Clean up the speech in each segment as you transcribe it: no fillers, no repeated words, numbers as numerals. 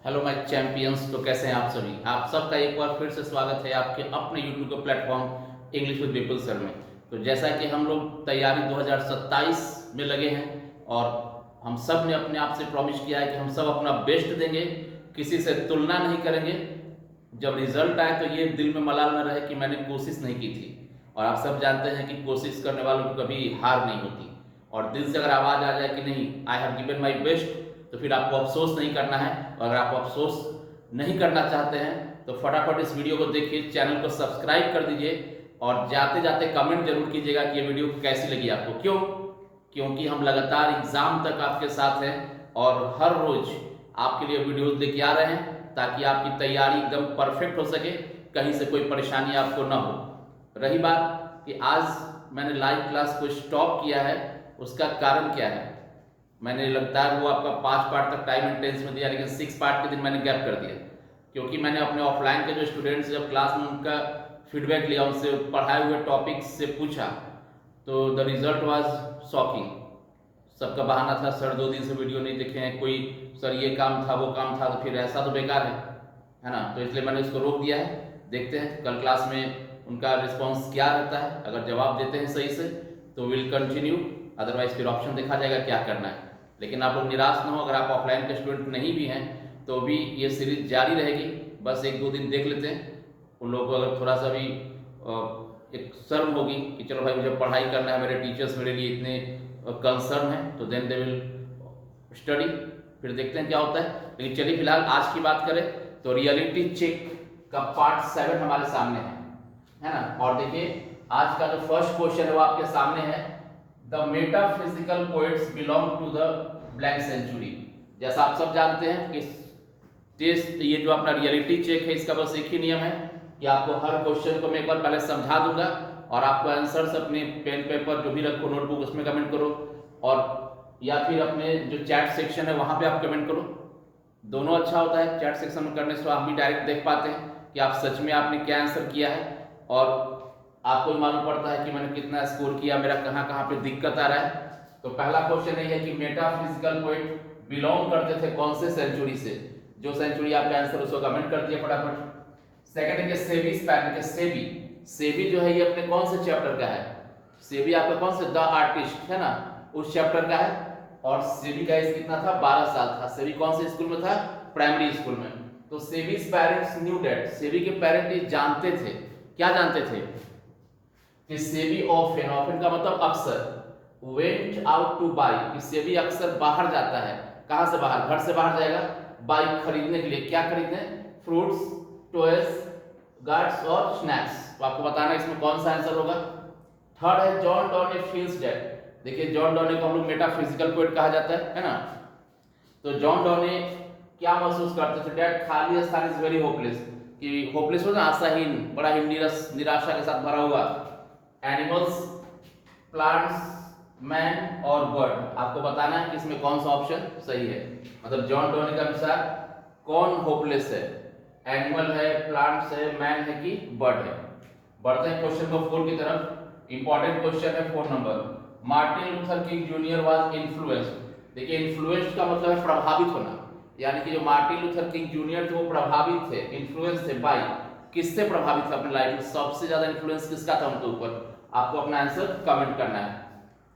Hello my champions. तो कैसे हैं आप सभी? आप सबका एक बार फिर से स्वागत है आपके अपने यूट्यूब के platform English with people sir में। तो जैसा कि हम लोग तैयारी 2027 में लगे हैं और हम सब ने अपने आप से प्रॉमिस किया है कि हम सब अपना बेस्ट देंगे, किसी से तुलना नहीं करेंगे। जब रिजल्ट आए तो ये दिल में मलाल न रहे कि मैंने कोशिश नहीं की थी। और आप सब जानते हैं कि कोशिश करने वालों को कभी हार नहीं होती। और दिल से अगर आवाज़ आ जाए कि नहीं, I have given my best, तो फिर आपको अफसोस नहीं करना है। और अगर आप अफसोस नहीं करना चाहते हैं तो फटाफट इस वीडियो को देखिए, चैनल को सब्सक्राइब कर दीजिए और जाते जाते कमेंट जरूर कीजिएगा कि ये वीडियो कैसी लगी आपको। क्यों? क्योंकि हम लगातार एग्जाम तक आपके साथ हैं और हर रोज आपके लिए वीडियोज लेके आ रहे हैं ताकि आपकी तैयारी एकदम परफेक्ट हो सके, कहीं से कोई परेशानी आपको ना हो। रही बात कि आज मैंने लाइव क्लास को स्टॉप किया है, उसका कारण क्या है? मैंने लगता है वो आपका 5 पार्ट तक टाइम एंड टेंस में दिया, लेकिन 6 पार्ट के दिन मैंने गैप कर दिया क्योंकि मैंने अपने ऑफलाइन के जो स्टूडेंट्स जब क्लास में उनका फीडबैक लिया, उनसे पढ़ाए हुए टॉपिक्स से पूछा, तो द रिजल्ट वाज शॉकिंग। सबका बहाना था सर 2 दिन से वीडियो नहीं देखे हैं, कोई सर ये काम था वो काम था, तो फिर ऐसा तो बेकार है ना। तो इसलिए मैंने उसको रोक दिया है। देखते हैं कल क्लास में उनका रिस्पॉन्स क्या रहता है। अगर जवाब देते हैं सही से तो विल कंटिन्यू, अदरवाइज फिर ऑप्शन देखा जाएगा क्या करना है। लेकिन आप लोग निराश ना हो, अगर आप ऑफलाइन के स्टूडेंट नहीं भी हैं तो भी ये सीरीज जारी रहेगी। बस 1-2 दिन देख लेते हैं। उन लोगों को अगर थोड़ा सा भी एक शर्म होगी कि चलो भाई मुझे पढ़ाई करना है, मेरे टीचर्स मेरे लिए इतने कंसर्न है, तो देन दे विल स्टडी। फिर देखते हैं क्या होता है। लेकिन चलिए फिलहाल आज की बात करें तो रियलिटी चेक का पार्ट 7 हमारे सामने है ना। और देखिए आज का जो फर्स्ट क्वेश्चन है वो आपके सामने है, the metaphysical poets belong to the blank century. जैसा आप सब जानते हैं कि टेस्ट, ये जो अपना रियलिटी चेक है, इसका बस एक ही नियम है कि आपको हर क्वेश्चन को मैं एक बार पहले समझा दूंगा और आपको आंसर्स अपने पेन पेपर जो भी रखो, नोटबुक, उसमें कमेंट करो, और या फिर अपने जो चैट सेक्शन है वहां पे आप कमेंट करो। दोनों अच्छा होता है। चैट सेक्शन में करने से हम भी डायरेक्ट देख पाते हैं कि आप सच में आपने क्या आंसर किया है और आपको ही मालूम पड़ता है कि मैंने कितना स्कोर किया, मेरा कहाँ कहाँ पे दिक्कत आ रहा है। तो पहला क्वेश्चन यही है कि मेटाफिजिकल पोएट बिलोंग करते थे कौन से सेंचुरी से। जो सेंचुरी आपका आंसर उसको कमेंट कर दिया फटाफट। सेकंड है कि सेबी स्पैनिंग के सेबी, सेबी जो है ये अपने कौन से चैप्टर का है? सेबी आपका कौन से, द आर्टिस्ट है ना, उस चैप्टर का है। और सेबी का एज कितना था? 12 साल था। सेबी कौन से स्कूल में था? प्राइमरी स्कूल में। तो SEBI's parents knew that, SEBI के पेरेंट ये जानते थे, क्या जानते थे? कि सेबी ऑफन, ऑफन का मतलब अक्सर, वेंट आउट टू बाय, कि सेबी अक्सर बाहर जाता है। कहां से बाहर? घर से बाहर जाएगा बाइक खरीदने के लिए। क्या खरीदने? फ्रूट्स, टॉयज, गार्ड्स और स्नैक्स। तो आपको बताना इसमें कौन सा आंसर होगा। थर्ड है जॉन डॉने फील्स दैट। देखिए जॉन डॉने को हम लोग मेटाफिजिकल पोएट कहा जाता है ना। तो जॉन डॉने क्या महसूस करते थे? डैट खाली स्थान इज वेरी होपलेस, कि होपलेस हो ना, आशाहीन, बड़ा ही निराशा के साथ भरा हुआ। एनिमल्स, प्लांट्स, मैन और बर्ड। आपको बताना है कि इसमें कौन सा ऑप्शन सही है। मतलब जॉन डॉने के अनुसार कौन होपलेस है? एनिमल है, प्लांट्स है, मैन है कि बर्ड है? बढ़ते हैं क्वेश्चन को 4 की तरफ। इंपॉर्टेंट क्वेश्चन है 4 number. Martin Luther king junior was influenced. देखिए इन्फ्लुएंस्ड का मतलब है प्रभावित होना, यानी कि जो मार्टिन लूथर किंग जूनियर थे वो प्रभावित थे, इन्फ्लुएंस थे बाय, किससे प्रभावित थे अपने लाइफ में? सबसे ज्यादा इन्फ्लुएंस किसका था उनके ऊपर? आपको अपना आंसर कमेंट करना है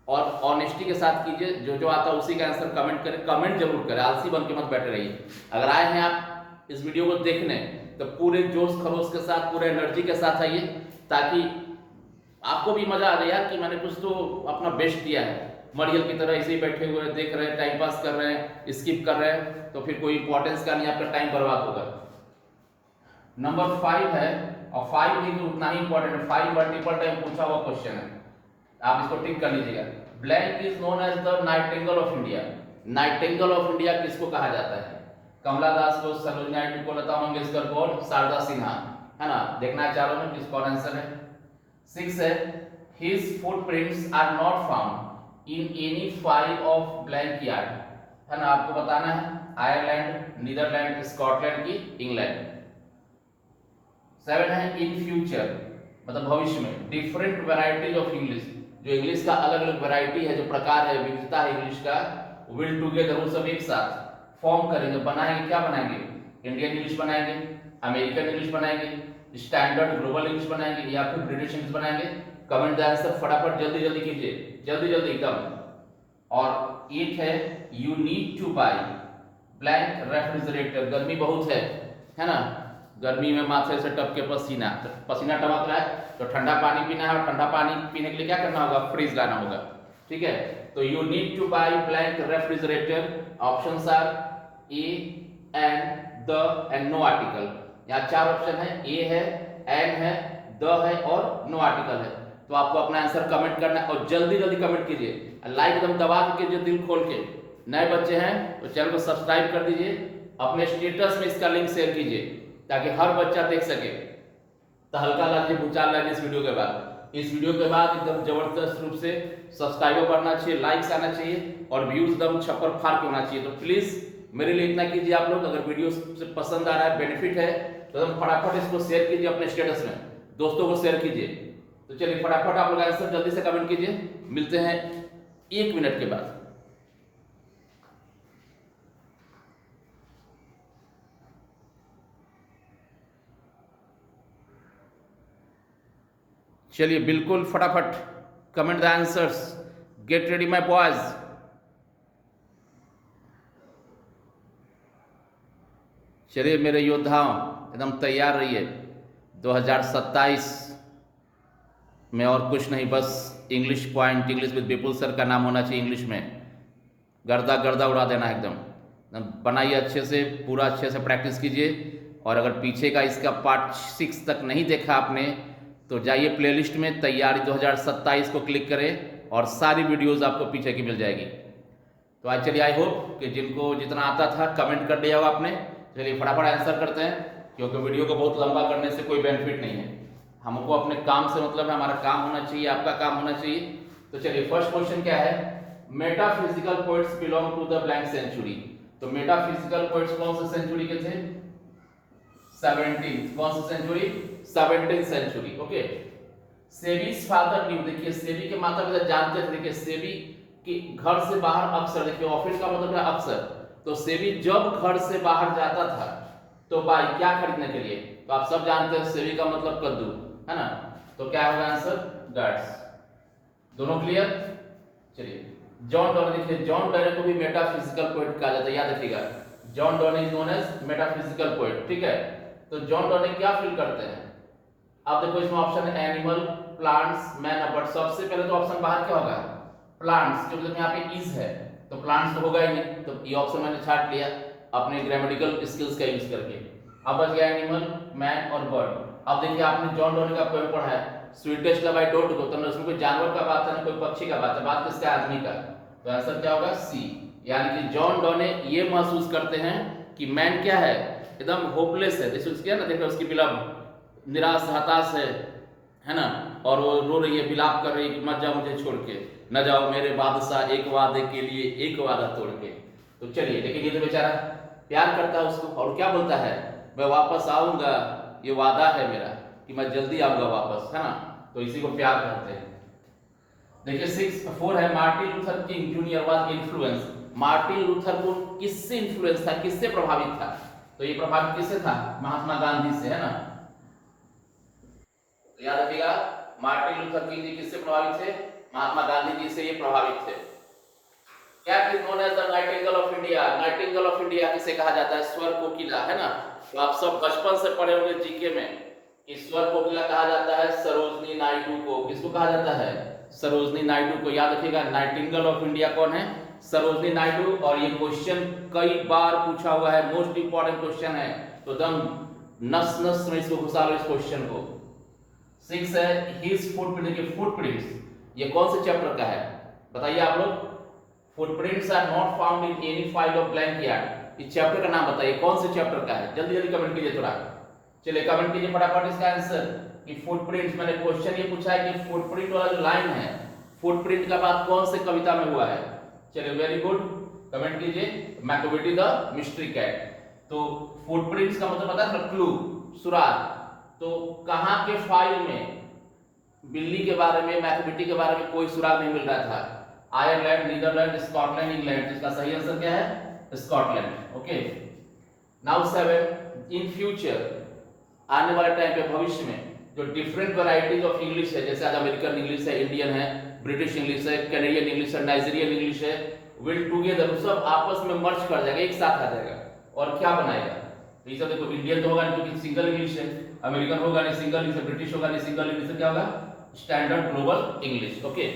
और ऑनेस्टी के साथ कीजिए। जो जो आता है उसी का आंसर कमेंट करें, कमेंट जरूर करें, आलसी बन के मत बैठे रहिए। अगर आए हैं आप इस वीडियो को देखने तो पूरे जोश खरोश के साथ, पूरे एनर्जी के साथ आइए ताकि आपको भी मजा आ जाए यार कि मैंने कुछ तो अपना बेस्ट दिया है। मरियल की तरह ऐसे ही बैठे हुए देख रहे हैं, टाइम पास कर रहे हैं, स्किप कर रहे हैं, तो फिर कोई इंपॉर्टेंस का नहीं, आपका टाइम बर्बाद होगा। नंबर 5 है, और 5 भी उतना ही इंपॉर्टेंट है। 5 मल्टीपल टाइम पूछा हुआ क्वेश्चन है, आप इसको टिक कर लीजिएगा। Blank is known as the nightingale of India. Nightingale of India किसको कहा जाता है? कमला दास को, सरोजिनी नायडू को, लता मंगेशकर को और शारदा सिन्हा, है ना। देखना है चारों में किसका आंसर है। 6 है, his footprints are not found in any file of blank yard, है ना। आपको बताना है आयरलैंड, नीदरलैंड, स्कॉटलैंड की इंग्लैंड। 7 है इन फ्यूचर, मतलब भविष्य में। डिफरेंट वैरायटीज ऑफ इंग्लिश, जो इंग्लिश का अलग अलग वैरायटी है, जो प्रकार है, विविधता है इंग्लिश का, विल टुगेदर, वो सब एक साथ फॉर्म करेंगे, बनाएंगे। क्या बनाएंगे? इंडियन इंग्लिश बनाएंगे, अमेरिकन इंग्लिश बनाएंगे, स्टैंडर्ड ग्लोबल इंग्लिश बनाएंगे या फिर ब्रिटिश इंग्लिश बनाएंगे? कमेंट द आंसर फटाफट, जल्दी जल्दी कीजिए, जल्दी जल्दी एकदम। और एक है you need to buy blank refrigerator. गर्मी बहुत है ना, गर्मी में माथे से टपके पसीना, पसीना टपक रहा है तो ठंडा पानी पीना है, और ठंडा पानी पीने के लिए क्या करना होगा? फ्रीज लाना होगा, ठीक है। तो you need to buy blank refrigerator. Options are a, an, the and no article. यहाँ 4 ऑप्शन है, ए है, एन है, द है और नो आर्टिकल है। तो आपको अपना आंसर कमेंट करना है और जल्दी जल्दी कमेंट कीजिए, लाइक एकदम दबा के कीजिए, दिल खोल के। नए बच्चे हैं तो चैनल को सब्सक्राइब कर दीजिए, अपने स्टेटस में इसका लिंक शेयर कीजिए ताकि हर बच्चा देख सके। तो हल्का लाजिए, भूचाल लाजिए इस वीडियो के बाद। इस वीडियो के बाद एकदम जबरदस्त रूप से सब्सक्राइबर बढ़ना चाहिए, लाइक्स आना चाहिए और व्यूज एकदम छप्पर फाड़ के होना चाहिए। तो प्लीज मेरे लिए इतना कीजिए आप लोग, अगर वीडियो से पसंद आ रहा है, बेनिफिट है, तो एकदम फटाफट इसको शेयर कीजिए अपने स्टेटस में, दोस्तों को शेयर कीजिए। तो चलिए फटाफट आप लोग आंसर जल्दी से कमेंट कीजिए, मिलते हैं 1 मिनट के बाद। चलिए बिल्कुल फटाफट comment the answers, get ready my boys. चलिए मेरे योद्धाओं एकदम तैयार रहिए। 2027 में और कुछ नहीं, बस English point, English with Vipul sir का नाम होना चाहिए, इंग्लिश में गर्दा गर्दा उड़ा देना एकदम। बनाइए अच्छे से, पूरा अच्छे से प्रैक्टिस कीजिए। और अगर पीछे का इसका पार्ट 6 तक नहीं देखा आपने तो जाइए प्लेलिस्ट में तैयारी 2027 को क्लिक करें और सारी वीडियोस आपको पीछे की मिल जाएगी। तो आज चलिए, आई होप कि जिनको जितना आता था कमेंट कर दिया होगा आपने। चलिए फटाफट आंसर करते हैं, क्योंकि वीडियो को बहुत लंबा करने से कोई बेनिफिट नहीं है। हमको अपने काम से मतलब है, हमारा काम होना चाहिए, आपका काम होना चाहिए। तो चलिए फर्स्ट क्वेश्चन क्या है? Metaphysical poets belong to the blank century. तो मेटाफिजिकल पोएट्स कौन से सेंचुरी के थे? 17th। कौन सी सेंचुरी? 17th century. ओके। सेबीज फादर न्यू, देखिए सेबी के माता पिता जानते थे। देखिए सेबी कि घर से बाहर अक्सर, देखिए ऑफिस का मतलब है अक्सर, तो सेबी जब घर से बाहर जाता था तो बाई क्या खरीदने के लिए? तो आप सब जानते हैं सेबी का मतलब कद्दू, है ना। तो क्या होगा आंसर? डैट्स। दोनों क्लियर? चलिए जॉन डॉने, देखिए जॉन डॉने को भी मेटाफिजिकल पोएट कहा जाता है, याद रखिएगा। John Donne is known as metaphysical poet, ठीक है। तो जॉन डॉने क्या फील करते हैं? अब देखो इसमें ऑप्शन है एनिमल, प्लांट्स, मैन, बट सबसे पहले तो ऑप्शन बाहर क्या होगा? प्लांट्स, क्योंकि यहाँ पे इज है तो प्लांट्स तो होगा ही नहीं, तो ये ऑप्शन मैंने छाट लिया अपने ग्रामेटिकल स्किल्स का यूज करके। अब बच गया एनिमल, मैन और बर्ड। अब देखिए आपने जॉन डॉने का पोएम पढ़ा है, sweetest love I don't go, तो उसमें कोई जानवर का बात है ना कोई पक्षी का बात है, बात किसका? आदमी का। तो आंसर क्या होगा? सी। यानी कि जॉन डॉने ये महसूस करते हैं कि मैन क्या है? एकदम होपलेस है, जैसे उसकी है ना, देखो उसकी बिलव निराश हताश है ना, और वो रो रही है, विलाप कर रही है कि मत जाओ मुझे छोड़ के, न जाओ मेरे बादशाह एक वादे के लिए एक वादा तोड़ के। तो चलिए लेकिन ये तो बेचारा प्यार करता है उसको और क्या बोलता है? मैं वापस आऊंगा, ये वादा है मेरा कि मैं जल्दी आऊंगा वापस, है ना। तो इसी को प्यार करते हैं। देखिए 4 है Martin Luther king junior was influence. Martin Luther को किससे इन्फ्लुएंस था, किससे प्रभावित था? तो ये प्रभावित किससे था? महात्मा गांधी से, है ना। तो याद रखिएगा मार्टिन लूथर किंग जी किससे प्रभावित थे? महात्मा गांधी जी से ये प्रभावित थे। क्या is known as the nightingale of India? Nightingale of India किसे कहा जाता है? स्वर कोकिला, है ना। तो आप सब बचपन से पढ़े होंगे जीके में कि स्वर कोकिला कहा जाता है सरोजनी नायडू को। किसको कहा जाता है? सरोजनी नायडू को। याद रखिएगा नाइटिंगेल ऑफ इंडिया कौन है? सरोजनी नायडू। और ये क्वेश्चन कई बार पूछा हुआ है, मोस्ट इंपॉर्टेंट क्वेश्चन है, तो दम नस नस में इसको घुसा लो इस क्वेश्चन को। 6 है हिज फुटप्रिंट। के फुटप्रिंट्स ये कौन से चैप्टर का है? बताइए आप लोग। Footprints are not found in any file of blank yard. इस चैप्टर का नाम बताइए कौन से चैप्टर का है? जल्दी जल्दी कमेंट कीजिए थोड़ा। चलिए कमेंट कीजिए फटाफट इसका आंसर कि फुटप्रिंट्स, मैंने क्वेश्चन ये पूछा है कि फुटप्रिंट वाला जो लाइन है, फुटप्रिंट का बात कौन से कविता में हुआ है? चलिए वेरी गुड, कमेंट कीजिए मैकबेटी द मिस्ट्री कैट। तो फुटप्रिंट्स का मतलब पता है? क्लू, सुराग। तो कहां के फाइल में बिल्ली के बारे में, मैकबेटी के बारे में कोई सुराग नहीं मिल रहा था? Ireland, Netherlands, Scotland, England. इसका सही आंसर क्या है? Scotland. Okay. Now 7 in future, आने वाले टाइम पे भविष्य में जो डिफरेंट वैरायटीज ऑफ इंग्लिश है, जैसे आज अमेरिकन इंग्लिश है, इंडियन है, ब्रिटिश इंग्लिश है, कैनेडियन इंग्लिश है, नाइजीरियन इंग्लिश है, विल टुगेदर सब आपस में मर्ज कर जाएगा, एक साथ आ जाएगा और क्या बनाएगा। तो ये सब देखो, इंडियन तो होगा नहीं क्योंकि सिंगल इंग्लिश है, अमेरिकन होगा नहीं सिंगल इंग्लिश, ब्रिटिश होगा नहीं सिंगल इंग्लिश, क्या होगा standard global English. Okay,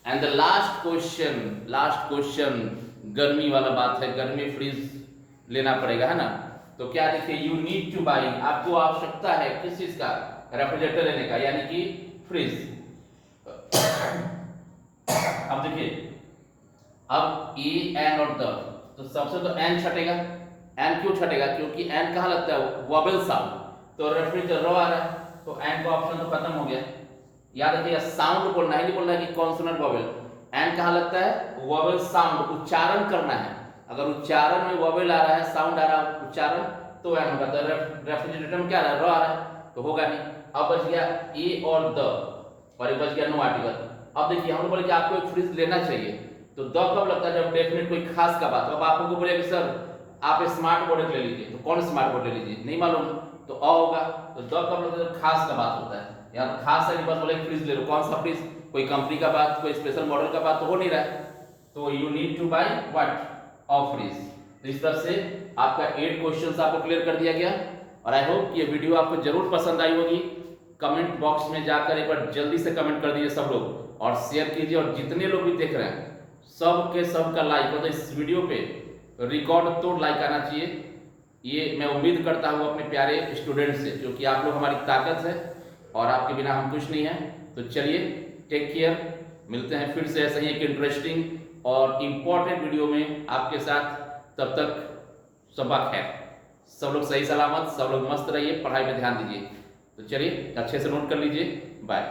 and the last question गर्मी वाला बात है, गर्मी फ्रीज लेना पड़ेगा, है ना। तो क्या देखिए, यू नीड टू बाई, आपको आवश्यकता है किस चीज का, रेफ्रिजरेटर लेने का, यानी कि फ्रिज। अब देखिए, अब ए एन और द, तो सबसे तो एन छटेगा। एन क्यों छटेगा, क्योंकि एन कहाँ लगता है, वोवेल साउंड, तो रेफ्रिजरेटर रो आ रहा है, तो एन का ऑप्शन तो खत्म हो गया। याद रखिए साउंड बोलना है, नहीं बोलना है कि कॉन्सोनेंट वोवेल। एन कहाँ लगता है, वोवेल साउंड, उच्चारण करना है। अगर उच्चारण में वोवेल आ रहा है, साउंड आ रहा है उच्चारण, तो एन होगा। तो रेफ्रिजरेटर में क्या आ रहा है, रो आ रहा है, तो होगा नहीं। अब बच गया ए और द, और ये बच गया नो आर्टिकल। अब देखिए हम लोग बोले कि आपको एक फ्रिज लेना चाहिए, तो द कब लगता है, जब डेफिनेट कोई खास का बात। अब आप लोगों को बोले कि सर आप स्मार्ट बोर्ड ले लीजिए, तो कौन स्मार्ट बोर्ड ले लीजिए, नहीं मालूम, तो अ होगा। तो द कब लगता है, जब खास का बात होता है। यहाँ तो खास है, बस बोले फ्रिज ले लो, कौन सा फ्रिज, कोई कंपनी का बात, कोई स्पेशल मॉडल का बात तो हो नहीं रहा है। तो you need to buy what, a fridge. तो इस तरह से आपका 8 क्वेश्चंस आपको क्लियर कर दिया गया, और आई होप ये वीडियो आपको जरूर पसंद आई होगी। कमेंट बॉक्स में जाकर एक बार जल्दी से कमेंट कर दीजिए सब लोग, और शेयर कीजिए, और जितने लोग भी देख रहे हैं सब के सब का लाइक, मतलब इस वीडियो पे रिकॉर्ड तोड़ लाइक आना चाहिए। ये मैं उम्मीद करता हूँ अपने प्यारे स्टूडेंट से, क्योंकि आप लोग हमारी ताकत है और आपके बिना हम कुछ नहीं है। तो चलिए, टेक केयर, मिलते हैं फिर से ऐसे ही एक इंटरेस्टिंग और इम्पोर्टेंट वीडियो में आपके साथ। तब तक सबा खैर, सब लोग सही सलामत, सब लोग मस्त रहिए, पढ़ाई पे ध्यान दीजिए। तो चलिए अच्छे से नोट कर लीजिए, बाय।